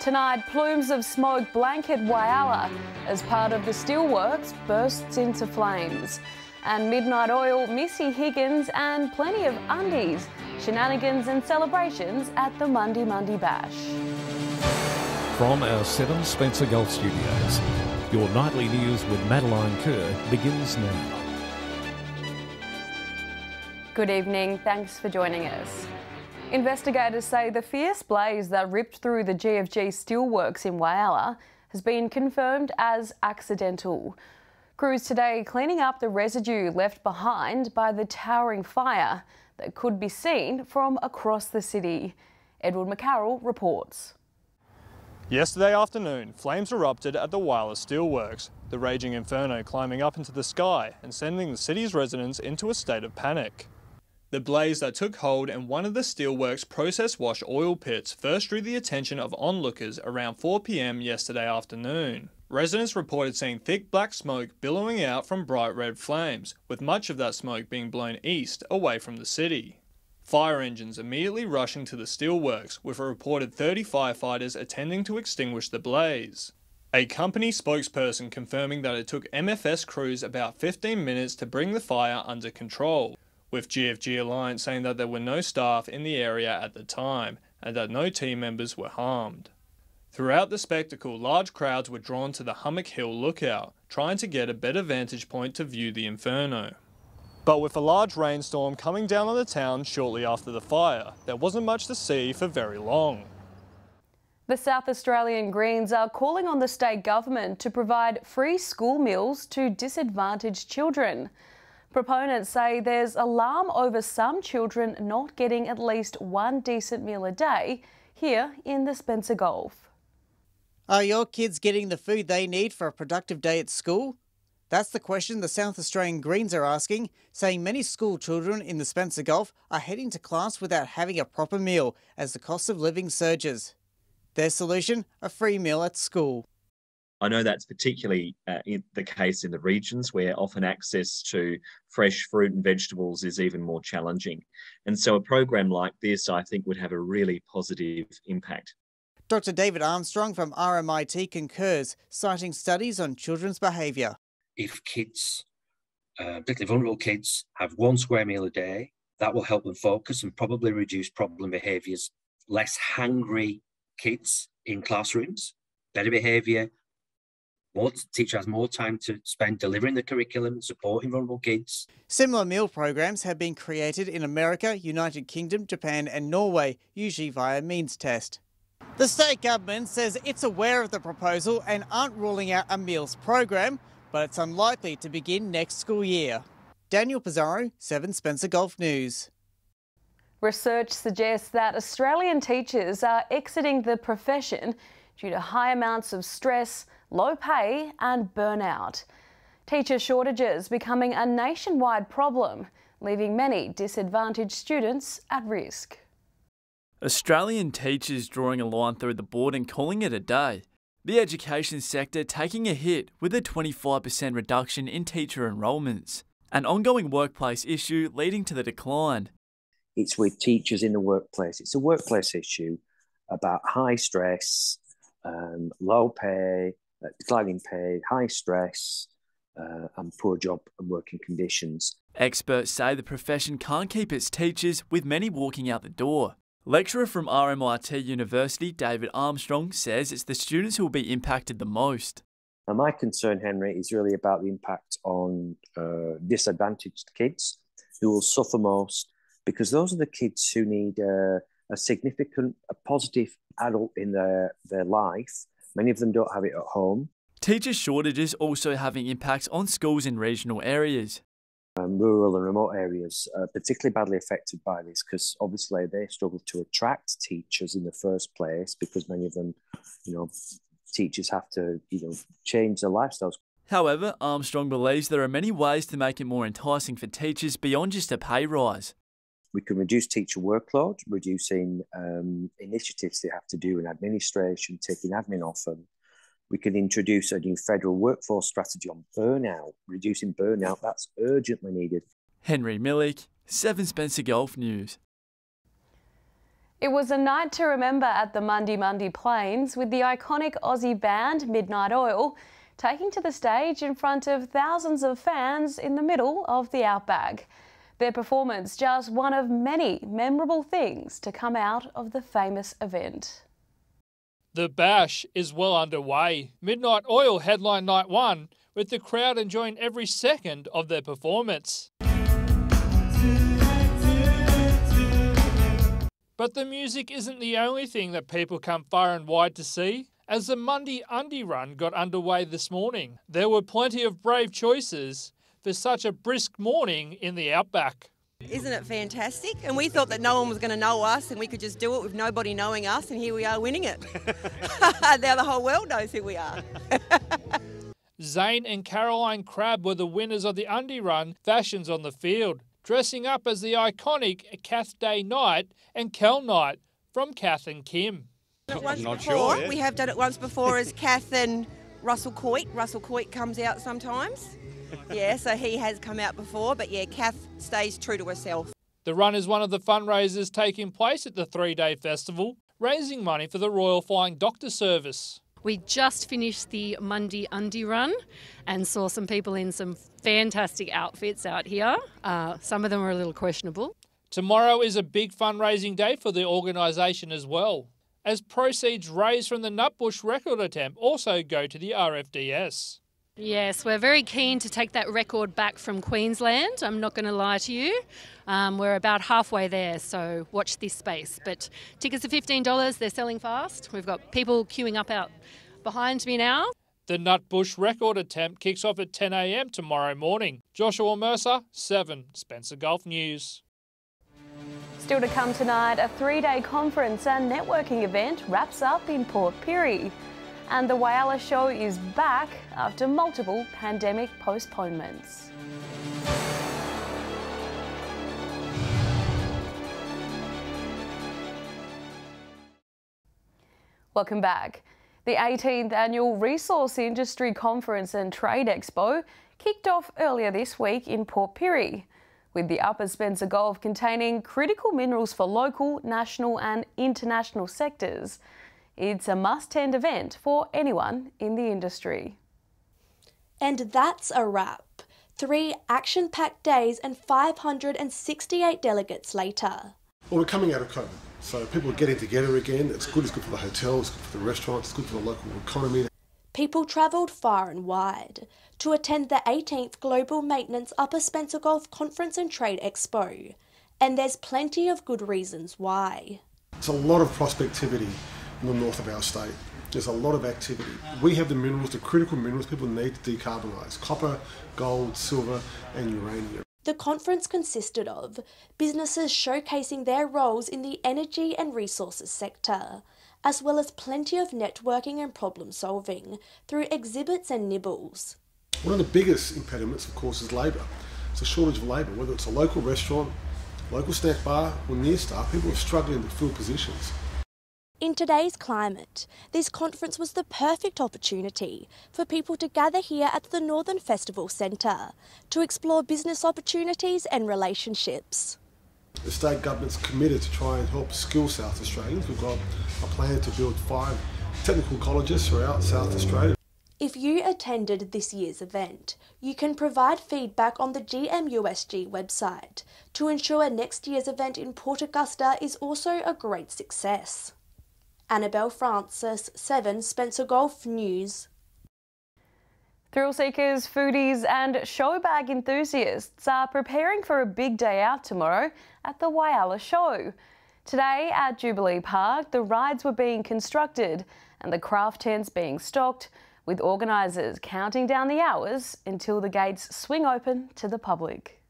Tonight, plumes of smoke blanket Whyalla as part of the steelworks bursts into flames. And Midnight Oil, Missy Higgins and plenty of undies, shenanigans and celebrations at the Monday Bash. From our 7 Spencer Gulf Studios, your nightly news with Madeline Kerr begins now. Good evening, thanks for joining us. Investigators say the fierce blaze that ripped through the GFG steelworks in Whyalla has been confirmed as accidental. Crews today cleaning up the residue left behind by the towering fire that could be seen from across the city. Edward McCarroll reports. Yesterday afternoon, flames erupted at the Whyalla Steelworks, the raging inferno climbing up into the sky and sending the city's residents into a state of panic. The blaze that took hold in one of the steelworks' process wash oil pits first drew the attention of onlookers around 4 p.m. yesterday afternoon. Residents reported seeing thick black smoke billowing out from bright red flames, with much of that smoke being blown east away from the city. Fire engines immediately rushing to the steelworks, with a reported 30 firefighters attending to extinguish the blaze. A company spokesperson confirming that it took MFS crews about 15 minutes to bring the fire under control, with GFG Alliance saying that there were no staff in the area at the time and that no team members were harmed. Throughout the spectacle, large crowds were drawn to the Hummock Hill lookout, trying to get a better vantage point to view the inferno. But with a large rainstorm coming down on the town shortly after the fire, there wasn't much to see for very long. The South Australian Greens are calling on the state government to provide free school meals to disadvantaged children. Proponents say there's alarm over some children not getting at least one decent meal a day here in the Spencer Gulf. Are your kids getting the food they need for a productive day at school? That's the question the South Australian Greens are asking, saying many school children in the Spencer Gulf are heading to class without having a proper meal as the cost of living surges. Their solution? A free meal at school. I know that's particularly the case in the regions where often access to fresh fruit and vegetables is even more challenging. And so a program like this, I think, would have a really positive impact. Dr. David Armstrong from RMIT concurs, citing studies on children's behaviour. If kids, particularly vulnerable kids, have one square meal a day, that will help them focus and probably reduce problem behaviours. Less hungry kids in classrooms, better behaviour. Teacher has more time to spend delivering the curriculum, supporting vulnerable kids. Similar meal programs have been created in America, United Kingdom, Japan and Norway, usually via means test. The state government says it's aware of the proposal and aren't ruling out a meals program, but it's unlikely to begin next school year. Daniel Pizarro, 7 Spencer Gulf News. Research suggests that Australian teachers are exiting the profession due to high amounts of stress, low pay and burnout. Teacher shortages becoming a nationwide problem, leaving many disadvantaged students at risk. Australian teachers drawing a line through the board and calling it a day. The education sector taking a hit with a 25% reduction in teacher enrolments. An ongoing workplace issue leading to the decline. It's with teachers in the workplace. It's a workplace issue about high stress, low pay, declining pay, high stress, and poor job and working conditions. Experts say the profession can't keep its teachers, with many walking out the door. Lecturer from RMIT University, David Armstrong, says it's the students who will be impacted the most. And my concern, Henry, is really about the impact on disadvantaged kids who will suffer most, because those are the kids who need a significant, positive adult in their life. Many of them don't have it at home. Teacher shortages also having impacts on schools in regional areas. Rural and remote areas are particularly badly affected by this because obviously they struggle to attract teachers in the first place because many of them, teachers have to, change their lifestyles. However, Armstrong believes there are many ways to make it more enticing for teachers beyond just a pay rise. We can reduce teacher workload, reducing initiatives they have to do in administration, taking admin off them. We can introduce a new federal workforce strategy on burnout, reducing burnout. That's urgently needed. Henry Millick, 7 Spencer Gulf News. It was a night to remember at the Mundi Plains with the iconic Aussie band Midnight Oil taking to the stage in front of thousands of fans in the middle of the outback. Their performance just one of many memorable things to come out of the famous event. The bash is well underway. Midnight Oil headline night one, with the crowd enjoying every second of their performance. But the music isn't the only thing that people come far and wide to see. As the Mundi Run got underway this morning, there were plenty of brave choices for such a brisk morning in the outback. Isn't it fantastic? And we thought that no one was going to know us and we could just do it with nobody knowing us, and here we are winning it. Now the whole world knows who we are. Zane and Caroline Crabb were the winners of the Run fashions on the field, dressing up as the iconic Kath Day Night and Kel Night from Kath and Kim. I'm not sure. Yeah. We have done it once before as Kath and Russell Coit. Russell Coit comes out sometimes. Yeah, so he has come out before, but yeah, Kath stays true to herself. The run is one of the fundraisers taking place at the three-day festival, raising money for the Royal Flying Doctor Service. We just finished the Mundi Run and saw some people in some fantastic outfits out here. Some of them are a little questionable. Tomorrow is a big fundraising day for the organisation as well, as proceeds raised from the Nutbush record attempt also go to the RFDS. Yes, we're very keen to take that record back from Queensland. I'm not going to lie to you. We're about halfway there, so watch this space. But tickets are $15, they're selling fast. We've got people queuing up out behind me now. The Nutbush record attempt kicks off at 10 a.m. tomorrow morning. Joshua Mercer, 7, Spencer Gulf News. Still to come tonight, a 3-day conference and networking event wraps up in Port Pirie. And the Whyalla Show is back after multiple pandemic postponements. Welcome back. The 18th Annual Resource Industry Conference and Trade Expo kicked off earlier this week in Port Pirie, with the Upper Spencer Gulf containing critical minerals for local, national and international sectors. It's a must-attend event for anyone in the industry. And that's a wrap. 3 action-packed days and 568 delegates later. Well, we're coming out of COVID, so people are getting together again. It's good for the hotels, it's good for the restaurants, it's good for the local economy. People travelled far and wide to attend the 18th Global Maintenance Upper Spencer Gulf Conference and Trade Expo. And there's plenty of good reasons why. It's a lot of prospectivity in the north of our state. There's a lot of activity. We have the minerals, the critical minerals people need to decarbonise: copper, gold, silver and uranium. The conference consisted of businesses showcasing their roles in the energy and resources sector, as well as plenty of networking and problem solving through exhibits and nibbles. One of the biggest impediments, of course, is labour. It's a shortage of labour, whether it's a local restaurant, local snack bar or near staff, people are struggling to fill positions. In today's climate, this conference was the perfect opportunity for people to gather here at the Northern Festival Centre to explore business opportunities and relationships. The state government's committed to try and help skill South Australians. We've got a plan to build 5 technical colleges throughout South Australia. If you attended this year's event, you can provide feedback on the GMUSG website to ensure next year's event in Port Augusta is also a great success. Annabel Francis, 7 Spencer Gulf News. Thrill seekers, foodies and showbag enthusiasts are preparing for a big day out tomorrow at the Whyalla Show. Today at Jubilee Park, the rides were being constructed and the craft tents being stocked, with organisers counting down the hours until the gates swing open to the public.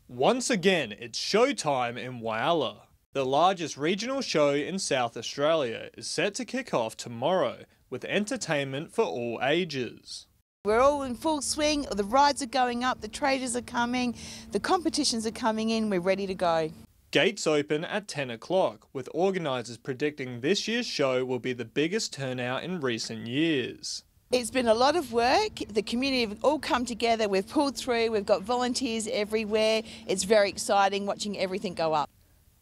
Once again, it's showtime in Whyalla. The largest regional show in South Australia is set to kick off tomorrow with entertainment for all ages. We're all in full swing, the rides are going up, the traders are coming, the competitions are coming in, we're ready to go. Gates open at 10 o'clock, with organisers predicting this year's show will be the biggest turnout in recent years. It's been a lot of work, the community have all come together, we've pulled through, we've got volunteers everywhere, it's very exciting watching everything go up.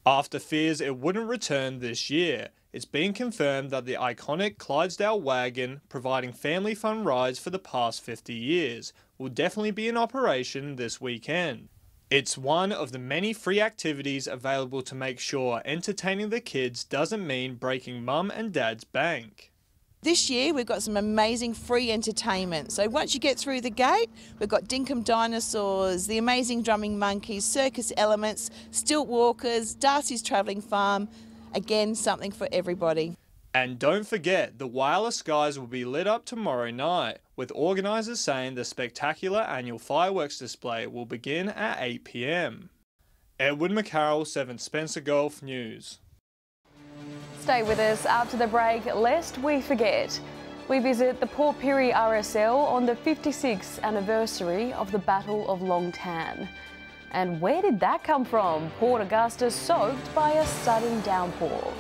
After fears it wouldn't return this year, it's been confirmed that the iconic Clydesdale wagon, providing family fun rides for the past 50 years, will definitely be in operation this weekend. It's one of the many free activities available to make sure entertaining the kids doesn't mean breaking mum and dad's bank. This year we've got some amazing free entertainment. So once you get through the gate, we've got Dinkum Dinosaurs, the Amazing Drumming Monkeys, Circus Elements, Stilt Walkers, Darcy's Travelling Farm. Again, something for everybody. And don't forget, the Whyalla skies will be lit up tomorrow night, with organisers saying the spectacular annual fireworks display will begin at 8 p.m. Edward McCarroll, 7 Spencer Golf News. Stay with us after the break, lest we forget. We visit the Port Pirie RSL on the 56th anniversary of the Battle of Long Tan. And where did that come from? Port Augusta soaked by a sudden downpour.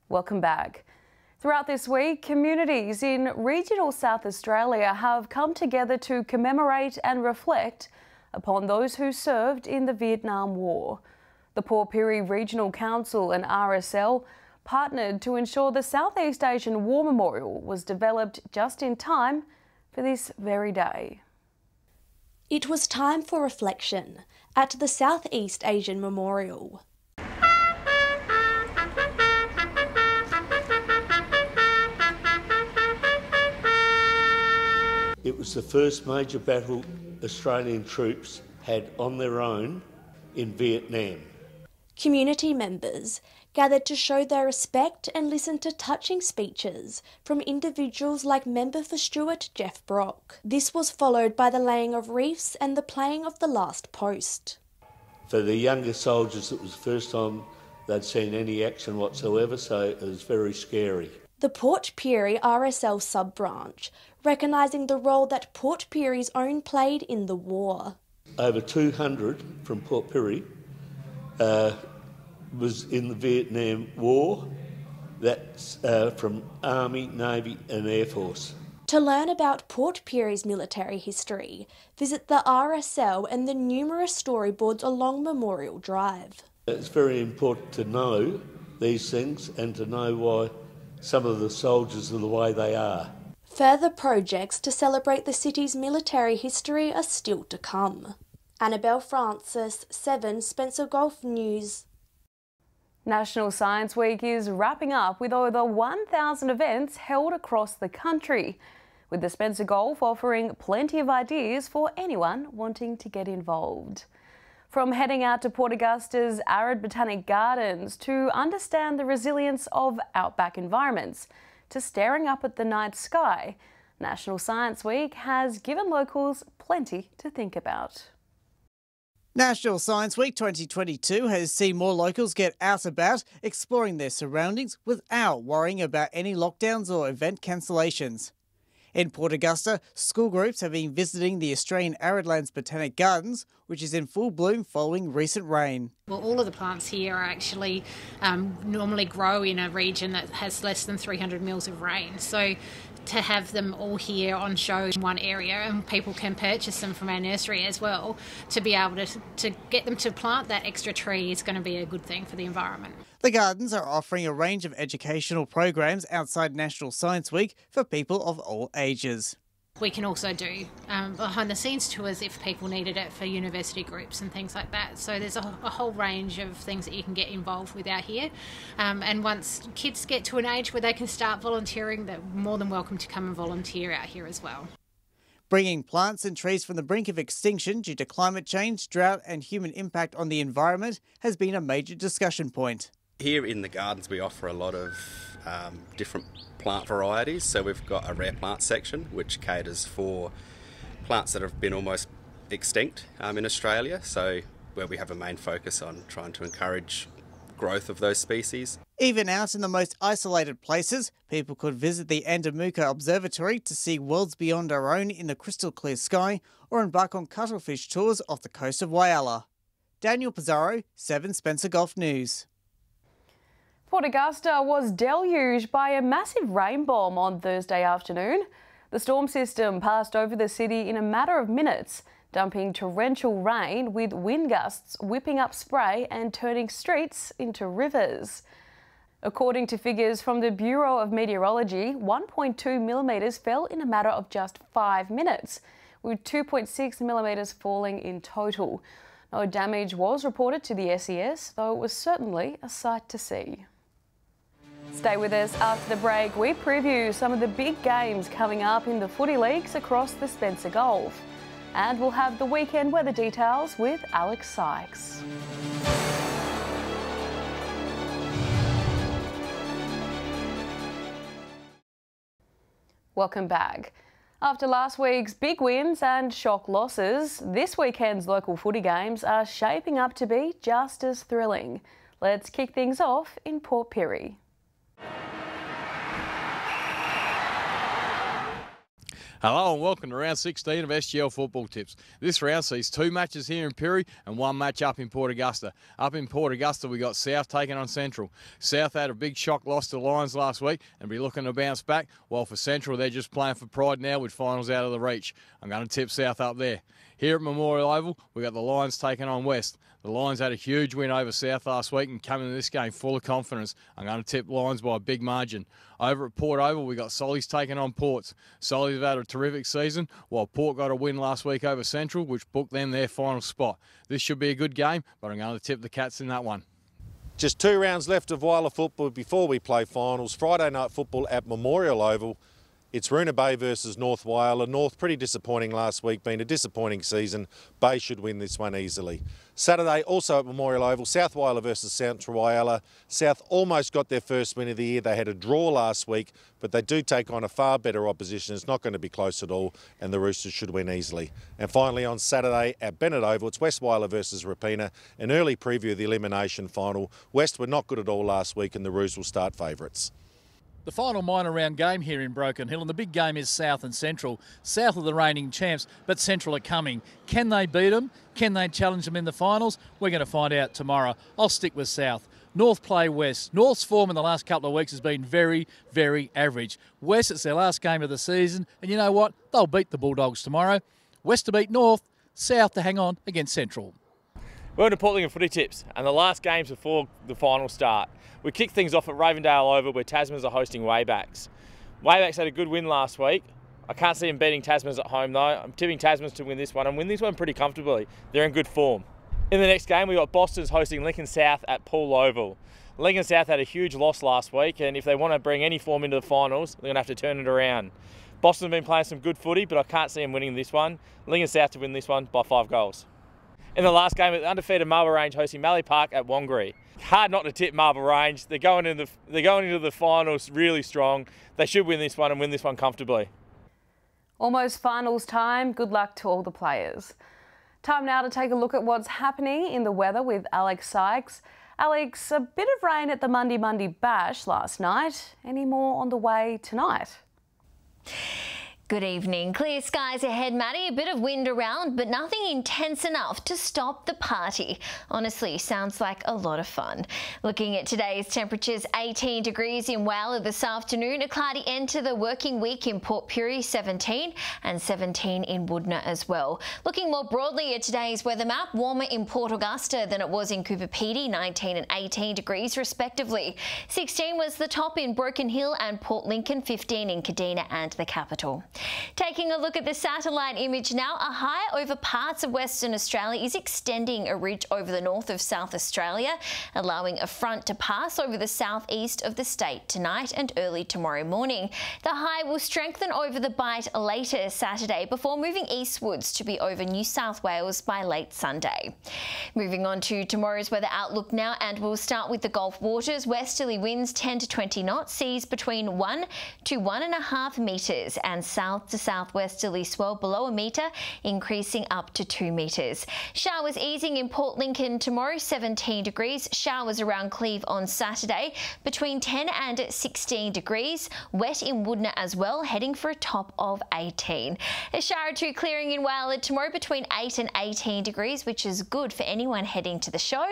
Welcome back. Throughout this week, communities in regional South Australia have come together to commemorate and reflect upon those who served in the Vietnam War. The Port Pirie Regional Council and RSL partnered to ensure the Southeast Asian War Memorial was developed just in time for this very day. It was time for reflection at the Southeast Asian Memorial. It was the first major battle Australian troops had on their own in Vietnam. Community members gathered to show their respect and listen to touching speeches from individuals like Member for Stewart Jeff Brock. This was followed by the laying of wreaths and the playing of the last post. For the younger soldiers, it was the first time they'd seen any action whatsoever, so it was very scary. The Port Pirie RSL sub-branch, recognising the role that Port Pirie's own played in the war. Over 200 from Port Pirie was in the Vietnam War. That's from Army, Navy and Air Force. To learn about Port Pirie's military history, visit the RSL and the numerous storyboards along Memorial Drive. It's very important to know these things and to know why some of the soldiers are the way they are. Further projects to celebrate the city's military history are still to come. Annabel Francis, 7 Spencer Golf News. National Science Week is wrapping up with over 1,000 events held across the country, with the Spencer Golf offering plenty of ideas for anyone wanting to get involved. From heading out to Port Augusta's arid botanic gardens to understand the resilience of outback environments, to staring up at the night sky, National Science Week has given locals plenty to think about. National Science Week 2022 has seen more locals get out about, exploring their surroundings without worrying about any lockdowns or event cancellations. In Port Augusta, school groups have been visiting the Australian Aridlands Botanic Gardens, which is in full bloom following recent rain. Well, all of the plants here are actually normally grow in a region that has less than 300 mils of rain. So to have them all here on show in one area, and people can purchase them from our nursery as well, to be able to get them to plant that extra tree is going to be a good thing for the environment. The gardens are offering a range of educational programs outside National Science Week for people of all ages. We can also do behind-the-scenes tours if people needed it for university groups and things like that. So there's a whole range of things that you can get involved with out here. And once kids get to an age where they can start volunteering, they're more than welcome to come and volunteer out here as well. Bringing plants and trees from the brink of extinction due to climate change, drought and human impact on the environment has been a major discussion point. Here in the gardens we offer a lot of different plant varieties. So we've got a rare plant section which caters for plants that have been almost extinct in Australia, so where we have a main focus on trying to encourage growth of those species. Even out in the most isolated places, people could visit the Andamuka Observatory to see worlds beyond our own in the crystal clear sky, or embark on cuttlefish tours off the coast of Whyalla. Daniel Pizarro, 7 Spencer Golf News. Port Augusta was deluged by a massive rain bomb on Thursday afternoon. The storm system passed over the city in a matter of minutes, dumping torrential rain with wind gusts whipping up spray and turning streets into rivers. According to figures from the Bureau of Meteorology, 1.2 millimetres fell in a matter of just 5 minutes, with 2.6 millimetres falling in total. No damage was reported to the SES, though it was certainly a sight to see. Stay with us after the break. We preview some of the big games coming up in the footy leagues across the Spencer Gulf. And we'll have the weekend weather details with Alex Sykes. Welcome back. After last week's big wins and shock losses, this weekend's local footy games are shaping up to be just as thrilling. Let's kick things off in Port Pirie. Hello and welcome to round 16 of SGL Football Tips. This round sees 2 matches here in Pirie and 1 match up in Port Augusta. Up in Port Augusta we got South taking on Central. South had a big shock loss to the Lions last week and be looking to bounce back, while for Central they're just playing for pride now with finals out of the reach. I'm going to tip South up there. Here at Memorial Oval we got the Lions taking on West. The Lions had a huge win over South last week and come into this game full of confidence. I'm going to tip Lions by a big margin. Over at Port Oval, we got Solly's taking on Ports. Solly's have had a terrific season, while Port got a win last week over Central, which booked them their final spot. This should be a good game, but I'm going to tip the Cats in that one. Just 2 rounds left of Whyalla football before we play finals. Friday night football at Memorial Oval. It's Roona Bay versus North Whyalla. North pretty disappointing last week, been a disappointing season. Bay should win this one easily. Saturday also at Memorial Oval, South Whyalla versus Central Whyalla. South almost got their first win of the year. They had a draw last week, but they do take on a far better opposition. It's not going to be close at all, and the Roosters should win easily. And finally on Saturday at Bennett Oval, it's West Whyalla versus Rapina. An early preview of the elimination final. West were not good at all last week, and the Roos will start favourites. The final minor round game here in Broken Hill, and the big game is South and Central. South are the reigning champs, but Central are coming. Can they beat them? Can they challenge them in the finals? We're going to find out tomorrow. I'll stick with South. North play West. North's form in the last couple of weeks has been very, very average. West, it's their last game of the season, and you know what? They'll beat the Bulldogs tomorrow. West to beat North, South to hang on against Central. We're into Port Lincoln footy tips and the last games before the final start. We kick things off at Ravendale Oval where Tasmans are hosting Waybacks. Waybacks had a good win last week. I can't see them beating Tasmans at home though. I'm tipping Tasmans to win this one and win this one pretty comfortably. They're in good form. In the next game we got Boston's hosting Lincoln South at Poole Oval. Lincoln South had a huge loss last week and if they want to bring any form into the finals they're going to have to turn it around. Boston's been playing some good footy but I can't see them winning this one. Lincoln South to win this one by 5 goals. In the last game, the undefeated Marble Range hosting Mallee Park at Wangari. Hard not to tip Marble Range. They're going into the finals really strong. They should win this one and win this one comfortably. Almost finals time. Good luck to all the players. Time now to take a look at what's happening in the weather with Alex Sykes. Alex, a bit of rain at the Monday Bash last night. Any more on the way tonight? Good evening. Clear skies ahead, Maddie. A bit of wind around, but nothing intense enough to stop the party. Honestly, sounds like a lot of fun. Looking at today's temperatures, 18 degrees in Whyalla this afternoon. A cloudy end to the working week in Port Pirie, 17, and 17 in Woodner as well. Looking more broadly at today's weather map, warmer in Port Augusta than it was in Cooper Pedy, 19 and 18 degrees respectively. 16 was the top in Broken Hill and Port Lincoln, 15 in Kadina and the capital. Taking a look at the satellite image now, a high over parts of Western Australia is extending a ridge over the north of South Australia, allowing a front to pass over the southeast of the state tonight and early tomorrow morning. The high will strengthen over the Bight later Saturday before moving eastwards to be over New South Wales by late Sunday. Moving on to tomorrow's weather outlook now, and we'll start with the Gulf waters. Westerly winds 10 to 20 knots, seas between 1 to 1.5 metres, and south to southwesterly swell below a metre, increasing up to 2 metres. Showers easing in Port Lincoln tomorrow, 17 degrees. Showers around Cleve on Saturday, between 10 and 16 degrees. Wet in Woodner as well, heading for a top of 18. A shower or two clearing in Whyalla tomorrow, between 8 and 18 degrees, which is good for anyone heading to the show.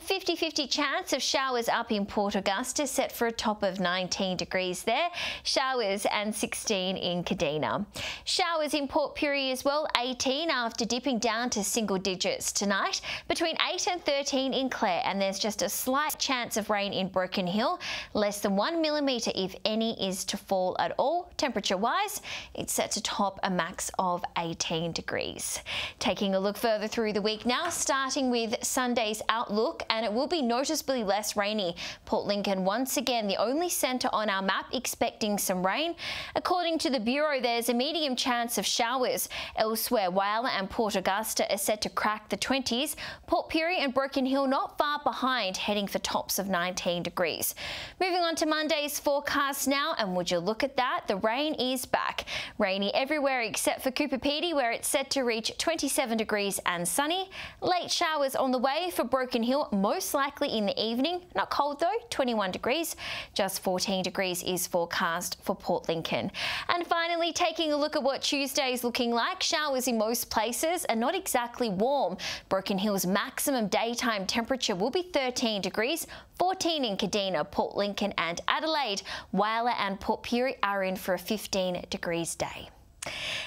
50-50 chance of showers up in Port Augusta, set for a top of 19 degrees there. Showers and 16 in Kadina. cleaner. Showers in Port Pirie as well, 18 after dipping down to single digits tonight, between 8 and 13 in Clare, and there's just a slight chance of rain in Broken Hill, less than 1 millimetre if any is to fall at all. Temperature-wise, it's set to top a max of 18 degrees. Taking a look further through the week now, starting with Sunday's outlook, and it will be noticeably less rainy. Port Lincoln once again the only centre on our map expecting some rain. According to the Bureau, there's a medium chance of showers. Elsewhere, Whyalla and Port Augusta are set to crack the 20s. Port Pirie and Broken Hill not far behind, heading for tops of 19 degrees. Moving on to Monday's forecast now, and would you look at that, the rain is back. Rainy everywhere except for Cooper Pedy, where it's set to reach 27 degrees and sunny. Late showers on the way for Broken Hill, most likely in the evening. Not cold though, 21 degrees. Just 14 degrees is forecast for Port Lincoln. And finally, taking a look at what Tuesday is looking like, showers in most places and not exactly warm. Broken Hill's maximum daytime temperature will be 13 degrees, 14 in Kadina, Port Lincoln and Adelaide. Whyalla and Port Pirie are in for a 15 degrees day.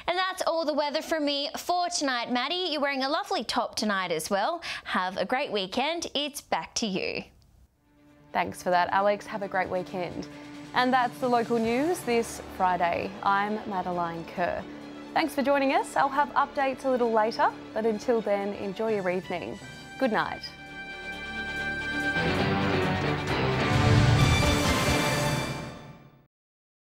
And that's all the weather from me for tonight. Maddie, you're wearing a lovely top tonight as well. Have a great weekend. It's back to you. Thanks for that, Alex. Have a great weekend. And that's the local news this Friday. I'm Madeline Kerr. Thanks for joining us. I'll have updates a little later, but until then, enjoy your evening. Good night.